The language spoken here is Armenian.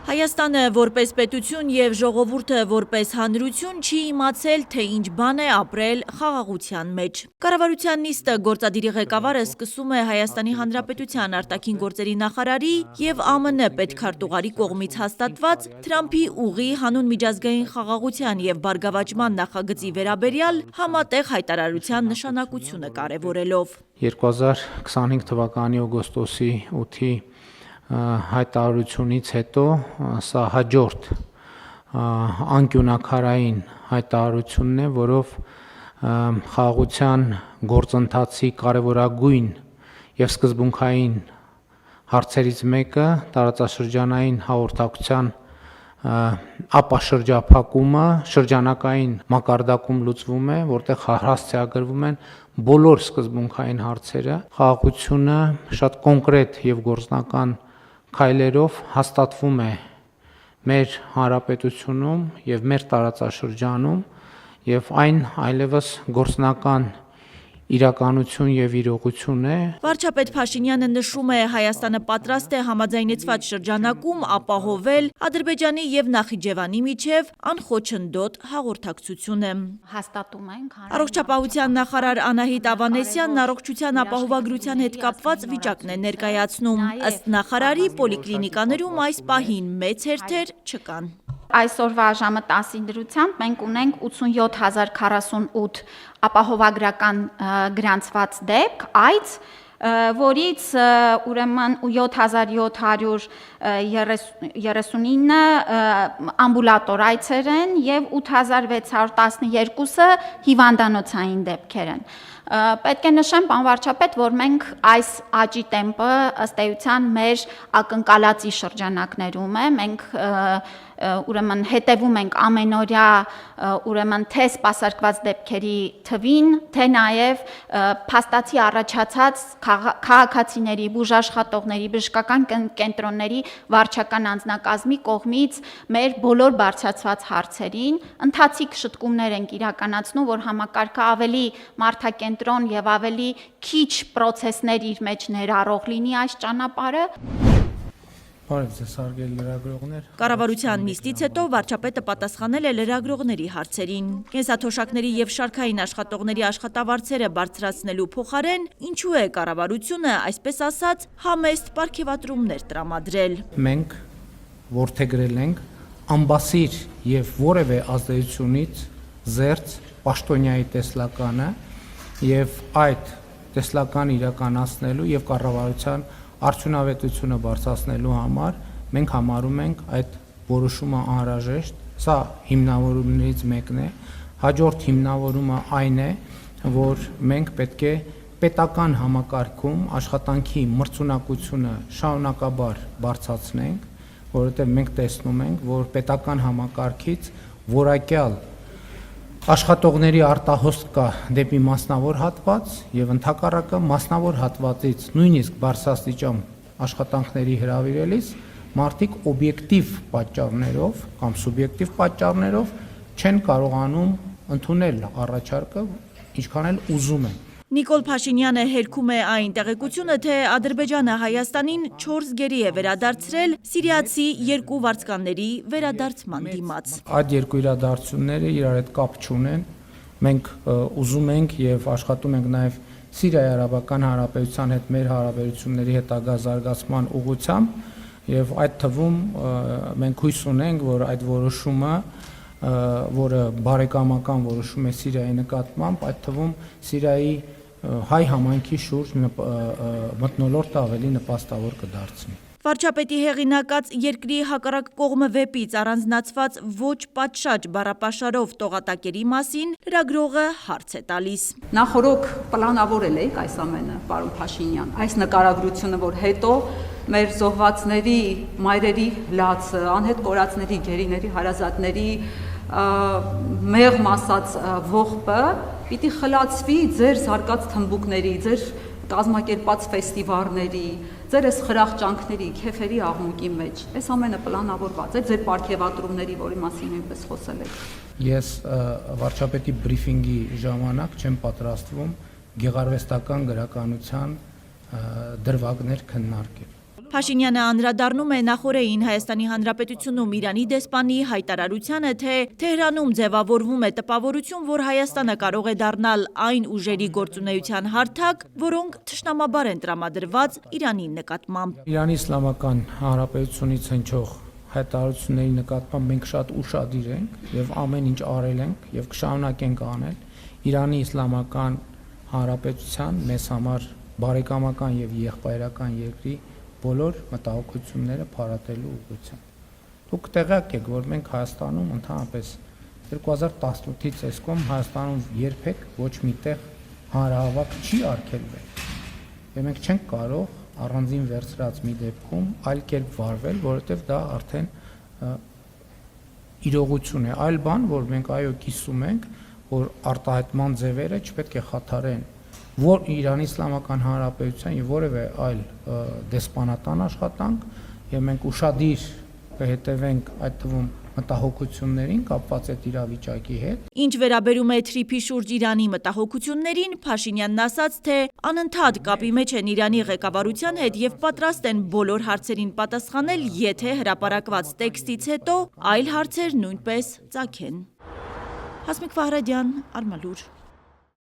Հայաստանը որպես պետություն և ժողովուրդը որպես հանրություն չի իմացել, թե ինչ բան է ապրել խաղաղության մեջ։ Կառավարության նիստը գործադիրի ղեկավարը սկսում է Հայաստանի Հանրապետության արտաքին գործերի նախարարի և ԱՄՆ պետքարտուղարի կողմից հաստատված Թրամփի ուղի հանուն միջազգային խաղաղության և բարգավաճման նախագծի վերաբերյալ համատեղ հայտարարության նշանակությունը կարևորելով։ 2025 թվականի օգոստոսի 8-ի հայտարարությունից հետո սա հաջորդ անկյունաքարային հայտարարությունն է, որով խաղաղության գործընթացի կարևորագույն և սկզբունքային հարցերից մեկը տարածաշրջանային հաղորդակցության ապաշրջափակումը շրջանակային մակարդակում լուծվում է, որտեղ հասցեագրվում են բոլոր սկզբունքային հարցերը։ Խաղաղությունը շատ կոնկրետ և գործնական քայլերով հաստատվում է մեր հանրապետությունում և մեր տարածաշրջանում, և այն այլևս գործնական իրականություն և իրողություն է։ Վարչապետ Փաշինյանը նշում է, Հայաստանը պատրաստ է համաձայնեցված շրջանակում ապահովել Ադրբեջանի և Նախիջևանի միջև անխոչնդոտ հաղորդակցությունը։ Հաստատում ենք Առողջապահության նախարար Անահիտ Ավանեսյանն առողջության ապահովագրության հետ կապված վիճակն է ներկայացնում։ Ըստ նախարարի, պոլիկլինիկաներում այս պահին մեծ հերթեր չկան։ Այսօրվա ժամը 10-ի դրությամբ մենք ունենք 87048 ապահովագրական գրանցված դեպք, AIDS, որից ուրեմն 7739 ամբուլատոր այցեր են և 8612-ը հիվանդանոցային դեպքեր են։ Պետք է նշեմ, պարոն վարչապետ, որ մենք այս աճի տեմպը ըստ էության մեր ակնկալածի շրջանակներում է, մենք ուրեմն հետևում ենք ամենօրյա ուրեմն թե սպասարկված դեպքերի թվին, թե նաև փաստացի առաջացած քաղաքացիների, բուժաշխատողների, բժշկական կենտրոնների վարչական անձնակազմի կողմից մեր բոլոր բարձրացված հարցերին ընթացիկ շտկումներ ենք իրականացնում, որ համակարգը ավելի մարդակենտրոն և ավելի քիչ պրոցեսներ իր մեջ ներառող լինի այս ճանապարհը։ Բարև ձեզ, հարգելի լրագրողներ։ Կառավարության նիստից հետո վարչապետը պատասխանել է լրագրողների հարցերին։ Կենսաթոշակների և շարքային աշխատողների աշխատավարձերը բարձրացնելու փոխարեն ինչու է կառավարությունը, այսպես ասած, համեստ պարգևատրումներ տրամադրել։ Մենք որդեգրել ենք ամբասիր և որևէ ազդեցությունից զերծ պաշտոնյայի տեսլականը, և այդ տեսլականը իրականացնելու և կառավարության արդյունավետությունը բարձրացնելու համար մենք համարում ենք այդ որոշումը անհրաժեշտ։ Սա հիմնավորումներից մեկն է։ Հաջորդ հիմնավորումը այն է, որ մենք պետք է պետական համակարգում աշխատանքի մրցունակությունը շարունակաբար բարձրացնենք, որովհետև մենք տեսնում ենք, որ պետական համակարգից որակյալ աշխատողների արտահոսք կա դեպի մասնավոր հատված և ընդհակառակը մասնավոր հատվածից նույնիսկ բարձրաստիճան աշխատանքների հրավիրելիս մարդիկ օբյեկտիվ պատճառներով կամ սուբյեկտիվ պատճառներով չեն կարողանում ընդունել առաջարկը, ինչքան էլ ուզում են։ Նիկոլ Փաշինյանը հերքում է այն տեղեկությունը, թե Ադրբեջանը Հայաստանին 4 գերի է վերադարձրել սիրիացի 2 վարձկանների վերադարձման դիմաց։ Այդ երկու իրադարձությունները իրար հետ կապ չունեն։ Մենք ուզում ենք և աշխատում ենք նաև Սիրիայի Արաբական Հանրապետության հետ մեր հարաբերությունների հետագա զարգացման ուղղությամբ, և այդ թվում մենք հույս ունենք, որ այդ որոշումը, որը բարեկամական որոշում է Սիրիայի նկատմամբ, այդ թվում Սիրիայի հայ համայնքի շուրջ մթնոլորտը ավելի նպաստավոր կդարձնի։ Վարչապետի հեղինակած «Երկրի հակառակ կողմը» վեպից առանձնացված ոչ պատշաճ բառապաշարով տողատակերի մասին լրագրողը հարց է տալիս։ Նախօրոք պլանավորել եք այս ամենը, պարոն Փաշինյան, այս նկարագրությունը, որ հետո մեր զոհվածների, մայրերի լացը, անհետ կորածների, գերիների, հարազատների մեղմ ասած ողբը պիտի խլացվի ձեր զարգաց թմբուկների, ձեր կազմակերպած ֆեստիվալների, ձեր այս խրախճանքների, քեֆերի աղմուկի մեջ։ Այս ամենը պլանավորված է, ձեր պարգևատրումների, որի մասին նույնպես խոսել եք։ Ես վարչապետի բրիֆինգի ժամանակ չեմ պատրաստվում գեղարվեստական գրականության դրվագներ քննարկել։ Փաշինյանը անդրադառնում է նախորդին Հայաստանի Հանրապետությունում Իրանի դեսպանի հայտարարությանը, թե Թեհրանում ձևավորվում է տպավորություն, որ Հայաստանը կարող է դառնալ այն ուժերի գործունեության հարթակ, որոնք թշնամաբար են տրամադրված Իրանի նկատմամբ։ Իրանի Իսլամական Հանրապետությունից հնչող հայտարարությունների նկատմամբ մենք շատ ուշադիր ենք եւ ամեն ինչ արել ենք եւ կշարունակենք անել Իրանի Իսլամական Հանրապետության մեզ համար բարեկամական եւ եղբայրական երկրի բոլոր մտահոգությունները փարատելու ուղղությամբ։ Դուք տեղյակ եք, որ մենք Հայաստանում ընդհանրապես 2018-ից այսքան Հայաստանում երբեք ոչ միտեղ հանրահավաք չի արգելվել։ Եվ մենք չենք կարող առանձին վերցրած մի դեպքում այլ կերպ վարվել, որովհետև դա արդեն իրողություն է։ Այլ բան, որ մենք այո կիսում ենք, որ արտահայտման ձևերը չպետք է խաթարեն որ Իրանի Իսլամական Հանրապետության եւ որևէ այլ դեսպանատան աշխատանք եւ մենք ուշադիր կհետևենք այդ թվում մտահոգություններին կապված այդ իրավիճակի հետ։ Ինչ վերաբերում է թրիփի շուրջ Իրանի մտահոգություններին, Փաշինյանն ասաց, թե անընդհատ կապի մեջ են Իրանի ղեկավարության հետ եւ պատրաստ են բոլոր հարցերին պատասխանել, եթե հրապարակված տեքստից հետո այլ հարցեր նույնպես ծագեն։ Հասմիկ Ֆահրադյան, Արմալուր։